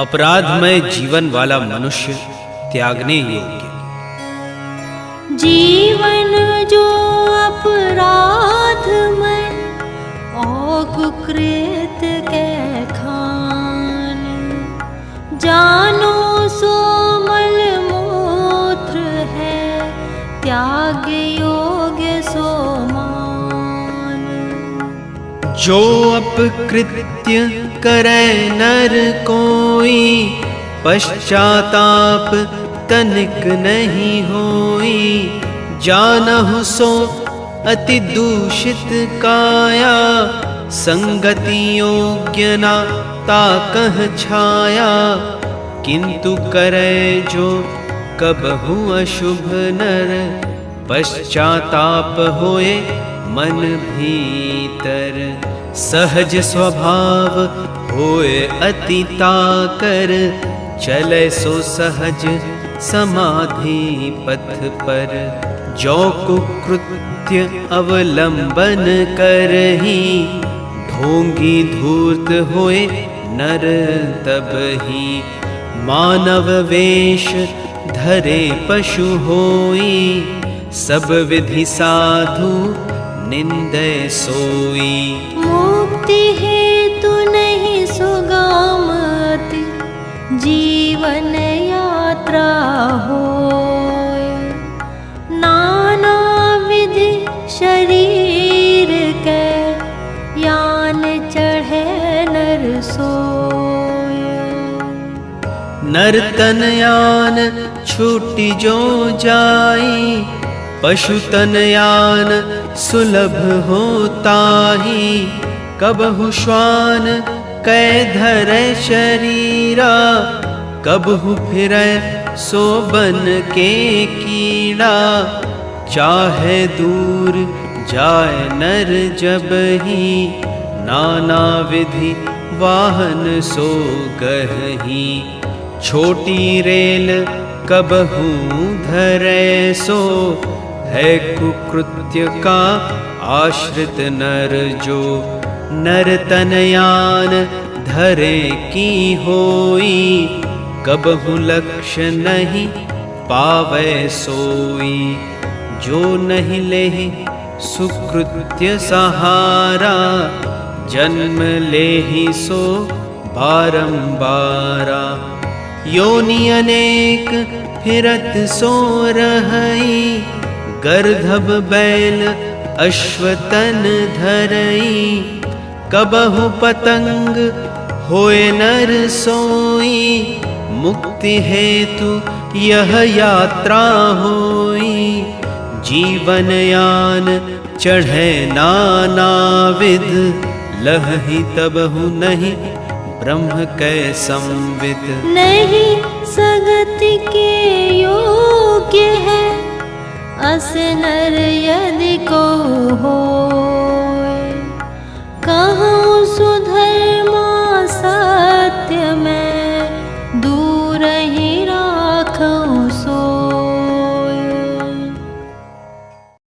अपराधमय जीवन वाला मनुष्य त्यागने योग्य। जीवन जो अपराधमय और कुकृत के खान, जानो सो मल मूत्र है त्याग योग्य सो मान। जो अपकृत्य करे नर कोई, पश्चाताप तनिक नहीं होई। जानहु सो अति दूषित काया, संगति योग्य ना ताकह छाया। किंतु करे जो कबहु अशुभ नर, पश्चाताप होए मन भीतर। सहज स्वभाव होए अति ताकर, चले सो सहज समाधि पथ पर। जो कुकृत्य अवलंबन करही, ढोंगी धूर्त होए नर तबहि। मानव वेश धरे पशु होई, सब विधि साधु निंदे सोई। मुक्ति हेतु नहीं सुगमति, जीवन यात्रा होय। नाना विधि शरीर के, यान चढ़े नर सोय। नरतन यान छूटी जो जाई, पशुतन यान सुलभ होता ही। कबहु श्वान कै धरे शरीरा, कबहु फिरै सो बन के कीड़ा। चाहे दूर जाय नर जबहि, नाना विधि वाहन सो गहहि। छोटी रेल कबहु धरे सो, है कुकृत्य का आश्रित नर जो। नरतन यान धरे की होई, कबहु लक्ष्य नहीं पावे सोई। जो नहीं लेहि सुकृत्य सहारा, जन्म लेहि सो बारंबारा। योनि अनेक फिरत सो रहई, गर्दभ बैल अश्वतन धरई। कबहु पतंग होए नर सोई, मुक्ति हेतु यह यात्रा होई। जीवन यान चढ़े नाना विध, लहहि तबहु नहीं ब्रह्म कै संविद। नहीं सगति के